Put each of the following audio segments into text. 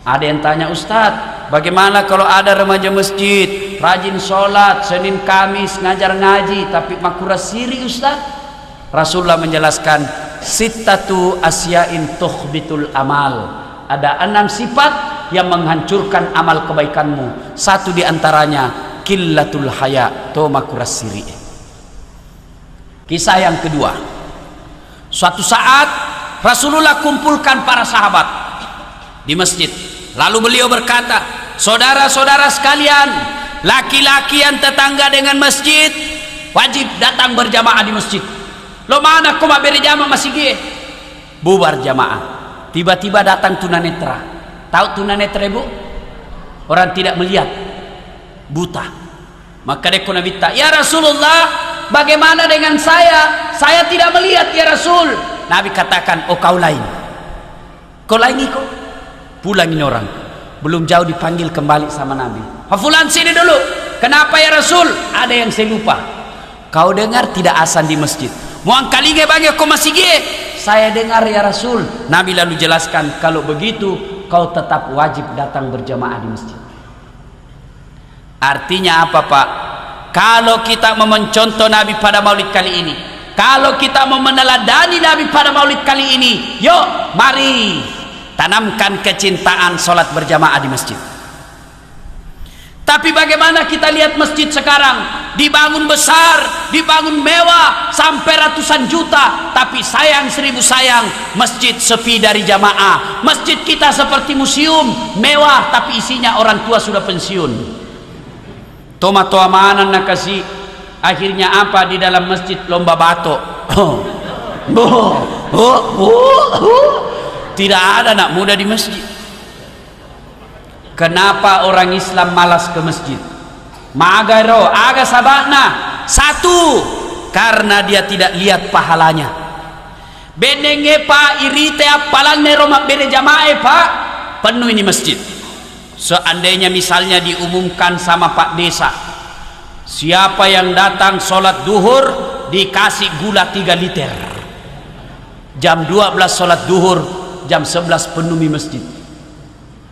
Ada yang tanya, Ustadz, bagaimana kalau ada remaja masjid rajin sholat Senin Kamis ngajar ngaji tapi makruh siri Ustadz? Rasulullah menjelaskan, sittatu asyain tukhbitul amal. Ada 6 sifat yang menghancurkan amal kebaikanmu. Satu diantaranya qillatul haya, to makruh siri. Kisah yang kedua, suatu saat Rasulullah kumpulkan para sahabat di masjid. Lalu beliau berkata, saudara-saudara sekalian, laki-laki yang tetangga dengan masjid wajib datang berjamaah di masjid. Lo mana kau mak berjamaah masih gie? Bubar jamaah. Tiba-tiba datang tunanetra. Tahu tunanetra ibu? Orang tidak melihat, buta. Maka dia kuna minta, ya Rasulullah, bagaimana dengan saya? Saya tidak melihat ya Rasul. Nabi katakan, oh kau lain. Kau lain kau. Pulangin orang. Belum jauh dipanggil kembali sama Nabi. Hafulan sini dulu. Kenapa ya Rasul? Ada yang saya lupa. Kau dengar tidak azan di masjid? Muang kali bagi kau masih gie? Saya dengar ya Rasul. Nabi lalu jelaskan, kalau begitu kau tetap wajib datang berjamaah di masjid. Artinya apa Pak? Kalau kita mau mencontoh Nabi pada maulid kali ini, kalau kita mau meneladani Nabi pada maulid kali ini, yuk mari tanamkan kecintaan sholat berjamaah di masjid. Tapi bagaimana kita lihat masjid sekarang, dibangun besar, dibangun mewah sampai ratusan juta, tapi sayang 1000 sayang, masjid sepi dari jamaah. Masjid kita seperti museum, mewah tapi isinya orang tua sudah pensiun. Tomato amanan nak kasih, akhirnya apa di dalam masjid? Lomba batok. Tidak ada anak muda di masjid. Kenapa orang Islam malas ke masjid? Magaro, aga sabakna. Satu, karena dia tidak lihat pahalanya. Benenge Pak, irite apalan neroma bere jamaah Pak, penuh ini masjid. Seandainya misalnya diumumkan sama Pak Desa, siapa yang datang sholat duhur dikasih gula 3 liter. Jam 12 sholat duhur, jam 11 penuhi masjid.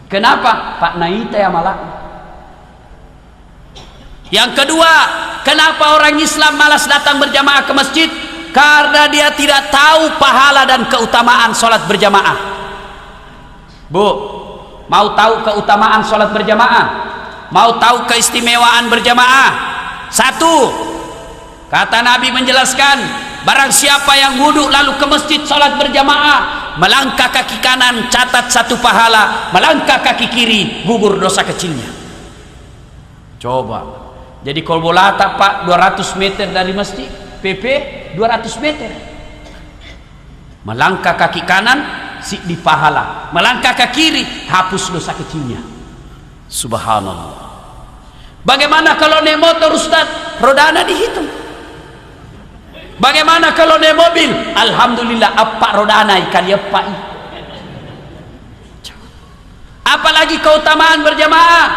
Kenapa? Pak Naita ya malah. Yang kedua, kenapa orang Islam malas datang berjamaah ke masjid? Karena dia tidak tahu pahala dan keutamaan sholat berjamaah. Bu, mau tahu keutamaan sholat berjamaah? Mau tahu keistimewaan berjamaah? Satu, kata Nabi menjelaskan, barang siapa yang wudhu lalu ke masjid sholat berjamaah, melangkah kaki kanan catat 1 pahala, melangkah kaki kiri gugur dosa kecilnya. Coba, jadi kalau bola tak Pak 200 meter dari masjid, PP 200 meter. Melangkah kaki kanan si di pahala, melangkah kaki kiri hapus dosa kecilnya. Subhanallah. Bagaimana kalau naik motor Ustaz, rodana dihitung? Bagaimana kalau naik mobil? Alhamdulillah apa rodana kali apa? Apalagi keutamaan berjamaah.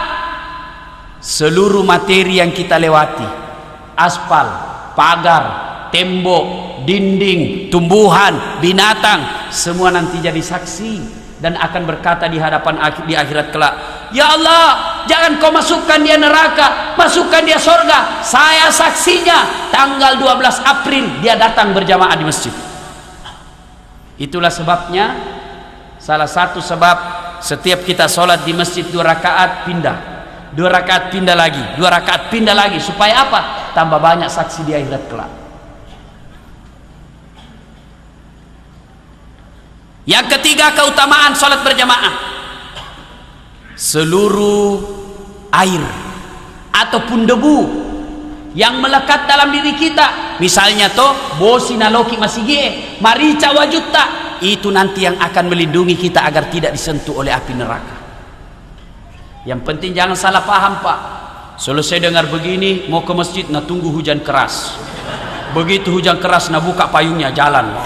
Seluruh materi yang kita lewati, aspal, pagar, tembok, dinding, tumbuhan, binatang, semua nanti jadi saksi dan akan berkata di hadapan di akhirat kelak, ya Allah, jangan kau masukkan dia neraka, masukkan dia surga. Saya saksinya, tanggal 12 April dia datang berjamaah di masjid. Itulah sebabnya, salah satu sebab setiap kita sholat di masjid 2 rakaat pindah, 2 rakaat pindah lagi, 2 rakaat pindah lagi. Supaya apa? Tambah banyak saksi di akhirat kelak. Yang ketiga, keutamaan sholat berjamaah. Seluruh air ataupun debu yang melekat dalam diri kita, misalnya toh bosi naloki masih gie, marica wajutta, itu nanti yang akan melindungi kita agar tidak disentuh oleh api neraka. Yang penting jangan salah paham Pak. Selesai dengar begini mau ke masjid, nah tunggu hujan keras. Begitu hujan keras, nah buka payungnya jalan.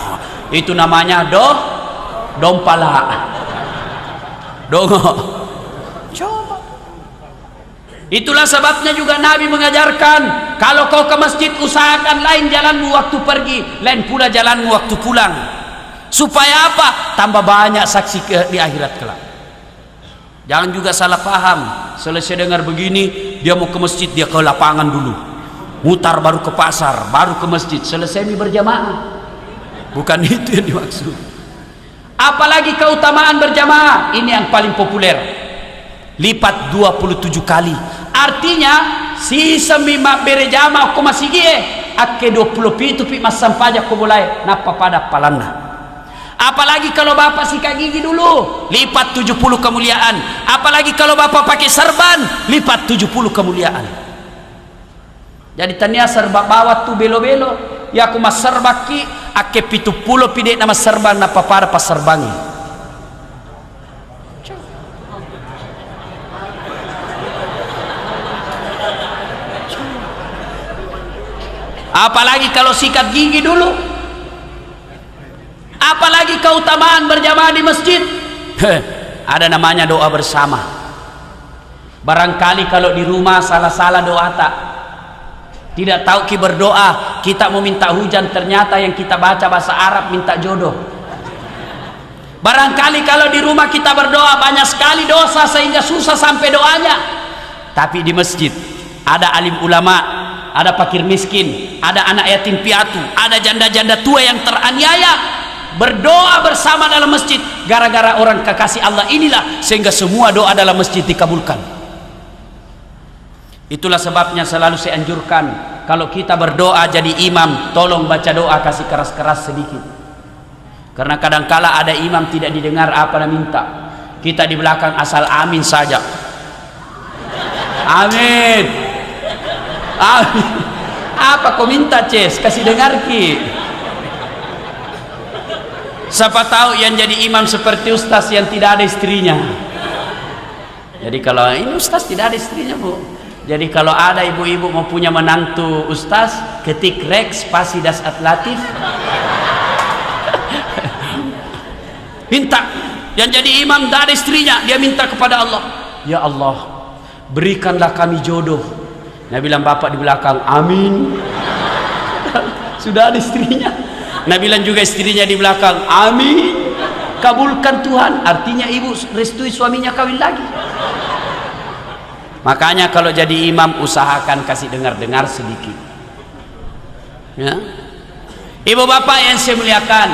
Itu namanya dompala. Dongo. Coba. Itulah sebabnya juga Nabi mengajarkan, kalau kau ke masjid usahakan lain jalanmu waktu pergi, lain pula jalanmu waktu pulang. Supaya apa? Tambah banyak saksi di akhirat kelak. Jangan juga salah paham. Selesai dengar begini, dia mau ke masjid, dia ke lapangan dulu, mutar baru ke pasar, baru ke masjid. Selesai berjamaah. Bukan itu yang dimaksud. Apalagi keutamaan berjamaah, ini yang paling populer. Lipat 27 kali. Artinya si semima berjamaah ko masigi akke 20 pitu pi masam pajak ko mulai napa pada palanna. Apalagi kalau bapak sikat gigi dulu, lipat 70 kemuliaan. Apalagi kalau bapak pakai serban, lipat 70 kemuliaan. Jadi tania serba bawat tu belo-belo, ya aku mas serbaki ake 70 pide nama serban napa pada pas serbangi. Apalagi kalau sikat gigi dulu. Apalagi keutamaan berjamaah di masjid. Ada namanya doa bersama. Barangkali kalau di rumah salah-salah doa tak, tidak tahu ki berdoa, kita mau minta hujan, ternyata yang kita baca bahasa Arab minta jodoh. Barangkali kalau di rumah kita berdoa banyak sekali dosa sehingga susah sampai doanya. Tapi di masjid ada alim ulama, ada fakir miskin, ada anak yatim piatu, ada janda-janda tua yang teraniaya, berdoa bersama dalam masjid. Gara-gara orang kekasih Allah inilah sehingga semua doa dalam masjid dikabulkan. Itulah sebabnya selalu saya anjurkan, kalau kita berdoa jadi imam, tolong baca doa kasih keras-keras sedikit. Karena kadangkala ada imam tidak didengar apa yang minta, kita di belakang asal amin saja. Amin, amin. Apa kau minta Ces? Kasih dengar ki. Siapa tahu yang jadi imam seperti ustaz yang tidak ada istrinya. Jadi kalau ini ustaz tidak ada istrinya bu, jadi kalau ada ibu-ibu mau punya menantu ustaz, ketik Rex spasi das atlatif, minta. Yang jadi imam tidak ada istrinya, dia minta kepada Allah, ya Allah berikanlah kami jodoh. Nah bilang bapak di belakang amin. Sudah ada istrinya. Nah bilang juga istrinya di belakang amin, kabulkan Tuhan. Artinya ibu restui suaminya kawin lagi. Makanya kalau jadi imam usahakan kasih dengar-dengar sedikit ya. Ibu bapak yang saya muliakan,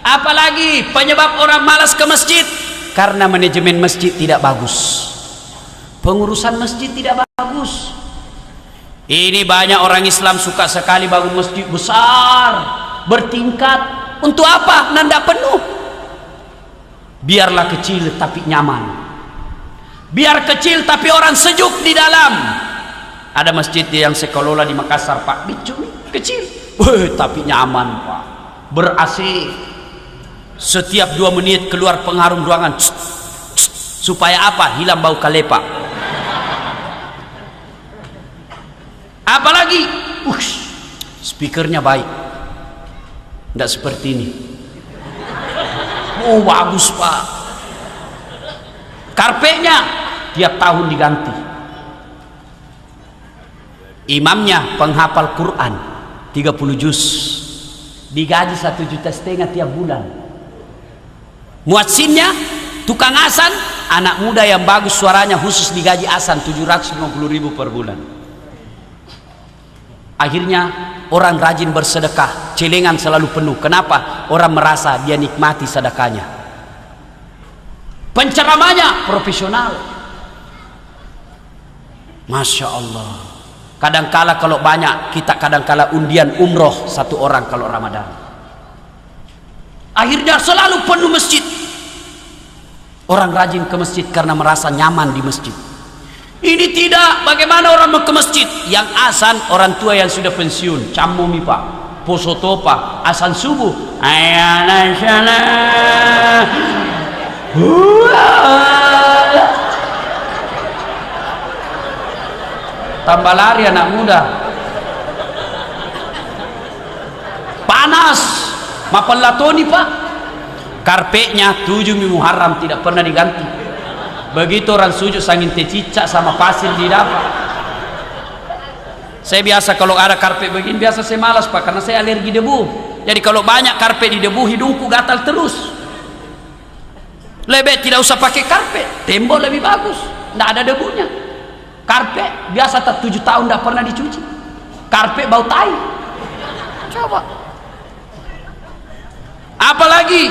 apalagi penyebab orang malas ke masjid, karena manajemen masjid tidak bagus, pengurusan masjid tidak bagus. Ini banyak orang Islam suka sekali bangun masjid besar bertingkat. Untuk apa? Nanda penuh. Biarlah kecil tapi nyaman. Biar kecil tapi orang sejuk di dalam. Ada masjid yang saya kelola di Makassar Pak, bicu kecil, tapi nyaman Pak, ber-AC. Setiap 2 menit keluar pengharum ruangan. Supaya apa? Hilang bau kalepa. Apalagi speakernya baik. Tidak seperti ini. Oh bagus Pak. Karpetnya tiap tahun diganti. Imamnya penghafal Quran 30 juz, digaji 1,5 juta tiap bulan. Muadzinnya tukang asan, anak muda yang bagus suaranya, khusus digaji asan 750.000 per bulan. Akhirnya orang rajin bersedekah, celengan selalu penuh. Kenapa? Orang merasa dia nikmati sedekahnya. Penceramanya profesional, Masya Allah. Kadangkala kalau banyak, kita kadangkala undian umroh 1 orang kalau Ramadan. Akhirnya selalu penuh masjid. Orang rajin ke masjid karena merasa nyaman di masjid. Ini tidak. Bagaimana orang mau ke masjid? Yang asan orang tua yang sudah pensiun, camumi Pak, posotopa, asan subuh, ayana salah, tambah lari anak muda, panas, mapelatoni Pak. Karpetnya 7 Muharram tidak pernah diganti. Begitu orang sujud sangin tecicak sama pasir di dapat. Saya biasa kalau ada karpet begini biasa saya malas Pak, karena saya alergi debu. Jadi kalau banyak karpet di debu hidungku gatal terus. Lebih tidak usah pakai karpet, tembok lebih bagus, tidak ada debunya. Karpet biasa 7 tahun tidak pernah dicuci, karpet bau tai. Coba apalagi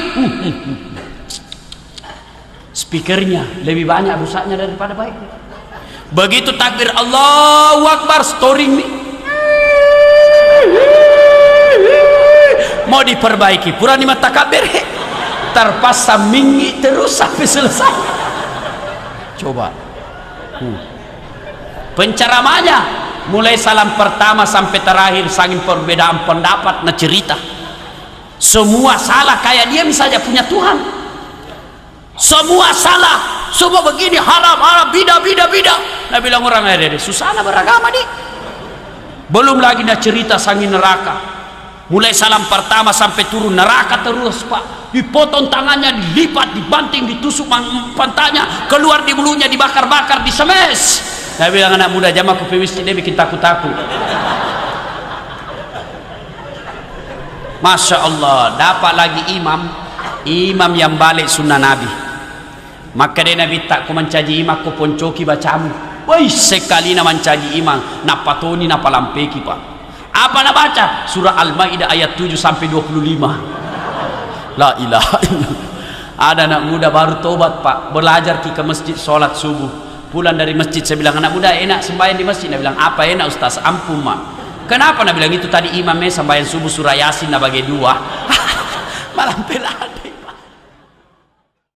speakernya lebih banyak rusaknya daripada baik. Begitu takbir Allahu Akbar, storing nih mau diperbaiki, pura ni mata kabir terpaksa minggi terus sampai selesai. Coba penceramanya mulai salam pertama sampai terakhir, saking perbedaan pendapat, nah cerita semua salah, kayak dia misalnya punya Tuhan, semua salah, semua begini, haram, bidah. Nah bilang orang ada susah beragama nih. Belum lagi nak cerita sangi neraka, mulai salam pertama sampai turun neraka terus pak, dipotong tangannya, dilipat, dibanting, ditusuk pantatnya, keluar di mulutnya, dibakar-bakar, disemes. Nah bilang anak muda jamaah kopi miskin dia bikin takut-takut. Masya Allah, dapat lagi imam yang balik sunnah Nabi. Maka dia Nabi tak ku mencaji imam, ku poncoki bacamu. Woi sekali na mencaji imam, na patoni na palampeki pak. Apa nak baca? Surah Al-Maidah ayat 7 sampai 25. La ilaha illallah. Ada anak muda baru tobat pak, belajar ke masjid sholat subuh. Pulang dari masjid saya bilang, anak muda enak sembahyang di masjid. Dia bilang, apa enak ustaz? Ampun mak. Kenapa? Dia bilang, itu tadi imamnya sembahyang subuh surah Yasin na bagi 2. Malam pelade.